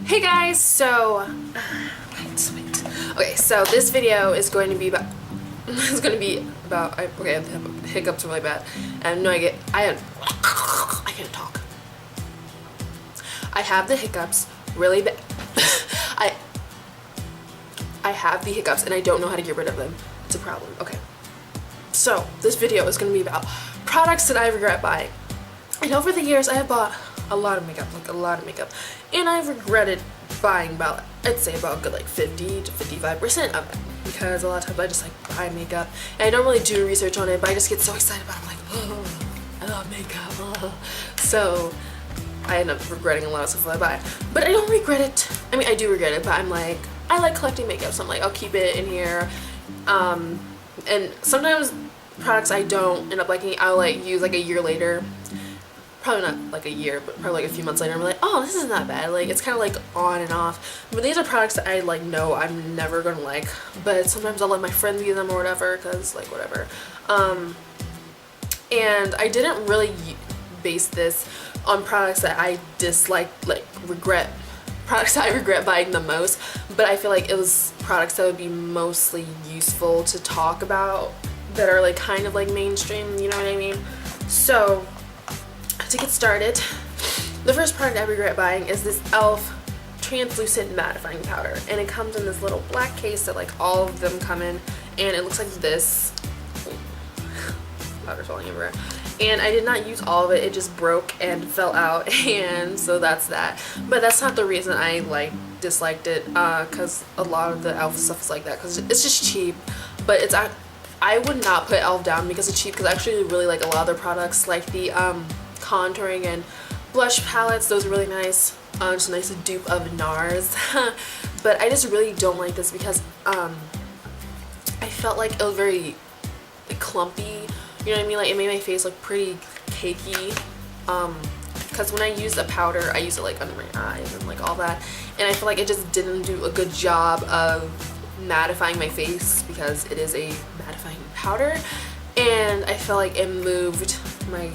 Hey guys, so okay, so this video is going to be about okay, I have hiccups really bad, and I can't talk. I have the hiccups really bad. I have the hiccups and I don't know how to get rid of them. It's a problem. Okay, so this video is going to be about products that I regret buying. And over the years I have bought a lot of makeup, and I've regretted buying about, I'd say about a good like 50 to 55% of it, because a lot of times I just like buy makeup and I don't really do research on it, but I just get so excited about it. I'm like, oh, I love makeup, oh. So I end up regretting a lot of stuff that I buy, but I don't regret it. I mean, I do regret it, but I'm like, I like collecting makeup, so I'm like, I'll keep it in here. And sometimes products I don't end up liking, I'll like use like a year later. Probably not like a year, but probably like a few months later, I'm like, oh, this isn't that bad. Like, it's kind of like on and off. But these are products that I like know I'm never gonna like, but sometimes I'll let my friends use them or whatever, because like whatever. And I didn't really base this on products that I dislike, like products that I regret buying the most, but I feel like it was products that would be mostly useful to talk about, that are like kind of like mainstream, you know what I mean? So to get started, the first product I regret buying is this e.l.f. translucent mattifying powder, and it comes in this little black case that like all of them come in, and it looks like this. Powder's falling everywhere, and I did not use all of it. It just broke and fell out, and so that's that. But that's not the reason I like disliked it, because a lot of the e.l.f. stuff is like that, because it's just cheap. But it's I would not put e.l.f. down because it's cheap, because I actually really like a lot of their products, like the contouring and blush palettes. Those are really nice. Just a nice dupe of NARS. But I just really don't like this because I felt like it was very like clumpy, you know what I mean? Like, it made my face look pretty cakey, because when I use a powder, I use it like under my eyes and like all that, and I feel like it just didn't do a good job of mattifying my face, because it is a mattifying powder, and I felt like it moved my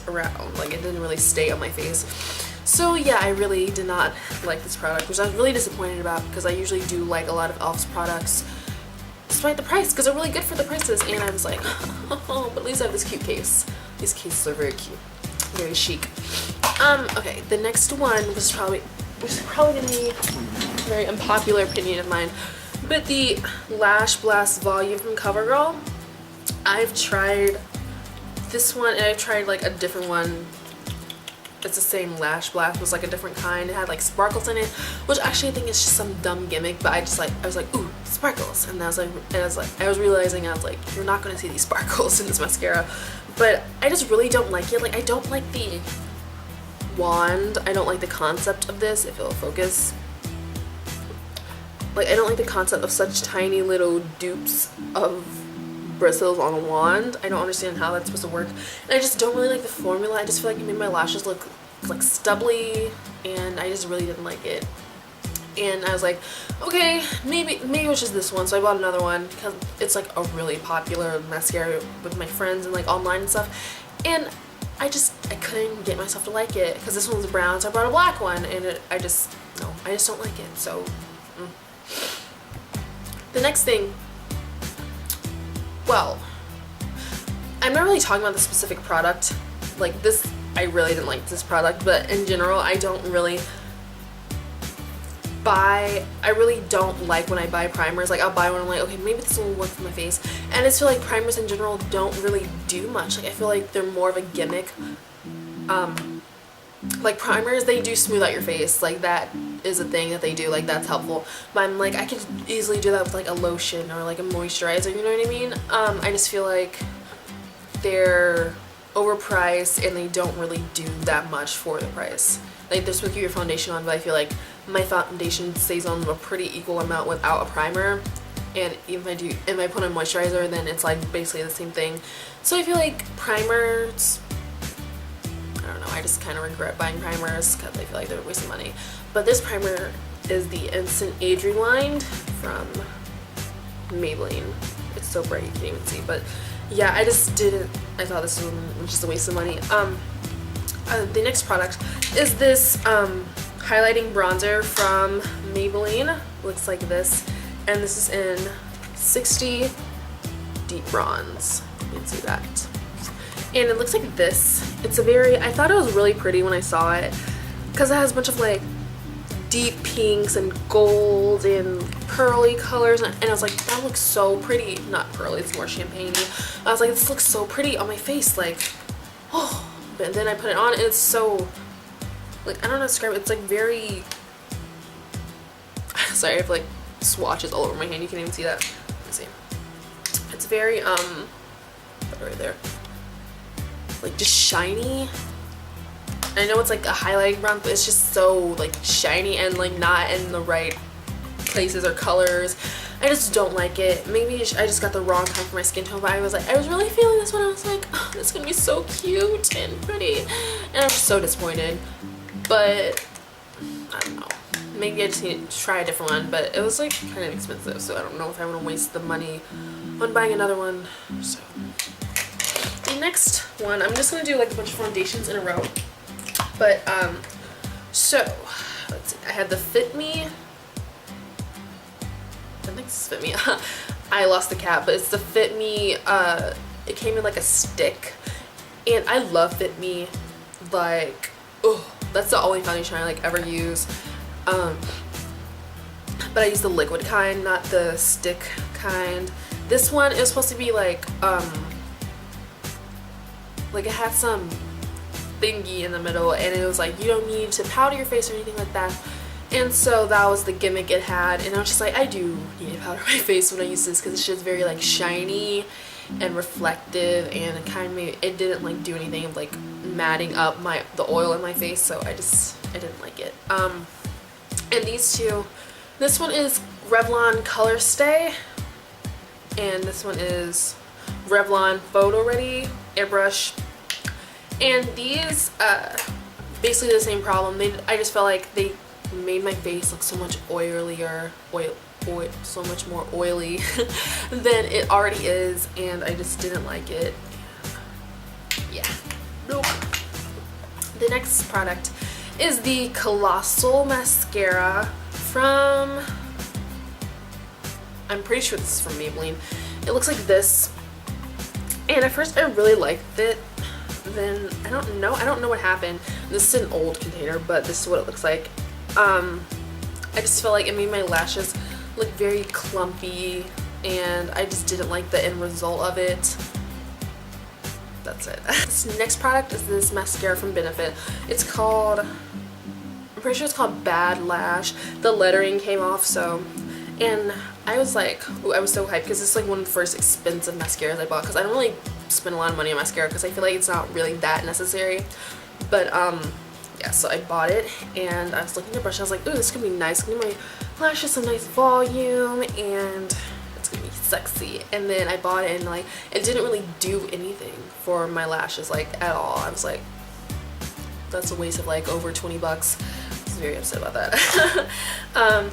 around, like it didn't really stay on my face. So yeah, I really did not like this product, which I was really disappointed about, because I usually do like a lot of e.l.f.'s products despite the price, because they're really good for the prices, and I was like, oh, but at least I have this cute case. These cases are very cute, very chic. Okay, the next one was probably gonna be a very unpopular opinion of mine, but the Lash Blast Volume from CoverGirl. I've tried this one, and I tried like a different one. It's the same Lash Blast, was like a different kind. It had like sparkles in it, which actually I think is just some dumb gimmick, but I was like, ooh, sparkles. And I was realizing, I was like, you're not gonna see these sparkles in this mascara. But I just really don't like it. Like, I don't like the wand. I don't like the concept of this, if it'll focus. Like, I don't like the concept of such tiny little dupes of bristles on a wand. I don't understand how that's supposed to work, and I just don't really like the formula. I just feel like it made my lashes look like stubbly, and I just really didn't like it. And I was like, okay, maybe it was just this one, so I bought another one because it's like a really popular mascara with my friends and like online and stuff, and I couldn't get myself to like it, because this one's brown, so I bought a black one, and I just don't like it. So the next thing, well, I'm not really talking about the specific product. Like this, I really didn't like this product, but in general, I really don't like when I buy primers. Like, I'll buy one, I'm like, okay, maybe this will work for my face. And I just feel like primers in general don't really do much. Like, I feel like they're more of a gimmick. Like, primers, they do smooth out your face. Like, that is a thing that they do. Like, that's helpful. But I'm like, I could easily do that with like a lotion or like a moisturizer, you know what I mean? I just feel like they're overpriced, and they don't really do that much for the price. Like, they're supposed to keep your foundation on, but I feel like my foundation stays on a pretty equal amount without a primer, and even if I put on moisturizer, then it's like basically the same thing. So I feel like primers, I don't know, I just kind of regret buying primers because I feel like they're wasting money. But this primer is the Instant Age Rewind from Maybelline. It's so bright you can't even see, but yeah, I thought this was just a waste of money. The next product is this highlighting bronzer from Maybelline. Looks like this, and this is in 60 deep bronze. You can see that. And it looks like this. It's a very, I thought it was really pretty when I saw it because it has a bunch of like deep pinks and gold and pearly colors, and I was like, that looks so pretty. Not pearly, it's more champagne. I was like, this looks so pretty on my face, like, oh. But then I put it on and it's so, like, I don't know how to describe it. It's like very, sorry, I have like swatches all over my hand. You can't even see that. Let me see. It's very, right there. Like just shiny. I know it's like a highlighting bronze, but it's just so like shiny and like not in the right places or colors. I just don't like it. Maybe I just got the wrong kind for my skin tone, but I was really feeling this one. I was like, oh, this is gonna be so cute and pretty, and I was so disappointed. But I don't know, maybe I just need to try a different one, but it was like kind of expensive, so I don't know if I want to waste the money on buying another one. So the next one, I'm just gonna do like a bunch of foundations in a row. But so let's see, I had the Fit Me, I think this is Fit Me. I lost the cap, but it's the Fit Me, it came in like a stick, and I love Fit Me. Like, oh, that's the only foundation I like ever use. But I use the liquid kind, not the stick kind. This one is supposed to be like it had some thingy in the middle, and it was like, you don't need to powder your face or anything like that. And so that was the gimmick it had, and I was just like, I do need to powder my face when I use this because it's just very like shiny and reflective, and it kind of made, it didn't like do anything of like matting up the oil in my face, so I didn't like it. And these two, this one is Revlon Color Stay, and this one is Revlon Photo Ready Airbrush. And these basically the same problem. I just felt like they made my face look so much oilier, so much more oily than it already is, and I just didn't like it. Yeah, nope. The next product is the Colossal Mascara from, I'm pretty sure this is from Maybelline. It looks like this, and at first I really liked it. Then I don't know what happened. This is an old container, but this is what it looks like. I just felt like it made my lashes look very clumpy, and I just didn't like the end result of it. That's it. This next product is this mascara from Benefit. It's called, I'm pretty sure it's called Bad Lash. The lettering came off, so, and I was like, ooh, I was so hyped because it's like one of the first expensive mascaras I bought, because I don't really spend a lot of money on mascara because I feel like it's not really that necessary. But yeah, so I bought it, and I was looking at the brush, I was like, ooh, this is gonna be nice, it's gonna give my lashes some nice volume, and it's gonna be sexy. And then I bought it, and like, it didn't really do anything for my lashes, like, at all. I was like, that's a waste of like over 20 bucks. I was very upset about that.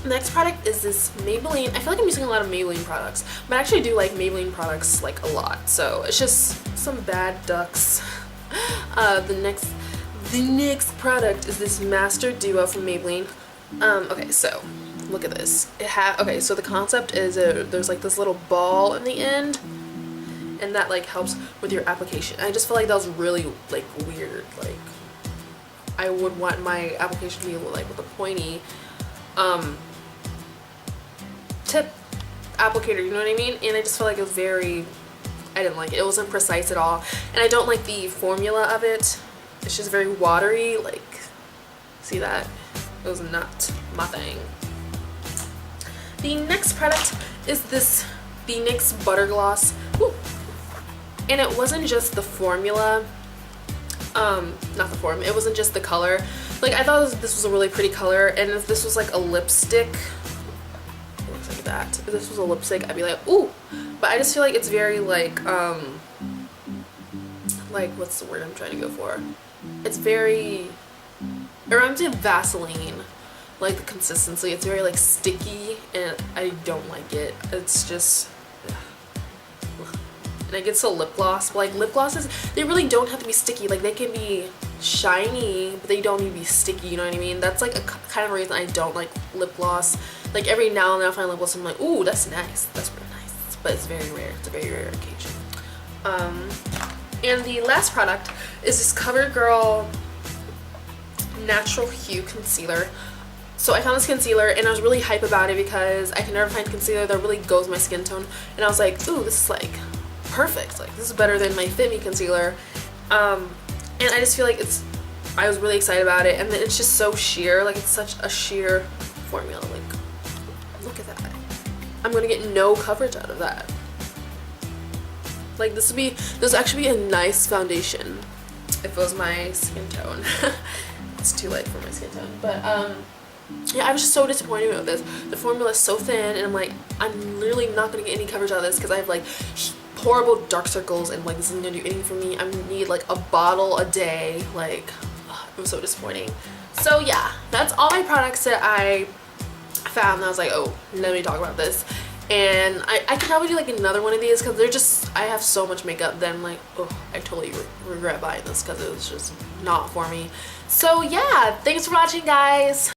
Next product is this Maybelline. I feel like I'm using a lot of Maybelline products, but I actually do like Maybelline products like a lot, so it's just some bad ducks. The next product is this Master Duo from Maybelline. Okay, so look at this. Okay, so the concept is there's like this little ball in the end, and that like helps with your application. I just feel like that was really like weird. Like, I would want my application to be like with a pointy tip applicator, you know what I mean? And I just felt like it was very, I didn't like it. It wasn't precise at all, and I don't like the formula of it. It's just very watery, like, see that? It was not my thing. The next product is this the NYX Butter Gloss. Woo. And it wasn't just the formula, not the form, it wasn't just the color. Like, I thought this was a really pretty color, and if this was like a lipstick, it looks like that. If this was a lipstick, I'd be like, ooh. But I just feel like it's very like what's the word I'm trying to go for? It's very, it reminds me of Vaseline, like the consistency. It's very like sticky, and I don't like it. It's just, and I get so lip gloss, but like lip glosses, they really don't have to be sticky. Like, they can be shiny, but they don't need to be sticky, you know what I mean? That's like a kind of reason I don't like lip gloss. Like every now and then I find lip gloss and I'm like, ooh, that's nice, that's really nice, but it's very rare. It's a very rare occasion. And the last product is this CoverGirl Natural Hue Concealer. So I found this concealer and I was really hype about it because I can never find concealer that really goes with my skin tone, and I was like, ooh, this is like perfect, like this is better than my Fit Me concealer. And I just feel like I was really excited about it, and then it's just so sheer, like it's such a sheer formula. Like, look at that. I'm gonna get no coverage out of that. Like this would actually be a nice foundation if it was my skin tone. It's too light for my skin tone, but yeah, I was just so disappointed with this. The formula is so thin, and I'm like, I'm literally not gonna get any coverage out of this because I have like horrible dark circles, and like this isn't gonna do anything for me. I need like a bottle a day. Like, ugh, it was so disappointing. So yeah, that's all my products that I found. And I was like, oh, let me talk about this. And I could probably do like another one of these because they're just, I have so much makeup that I'm like, oh, I totally regret buying this because it was just not for me. So yeah, thanks for watching, guys.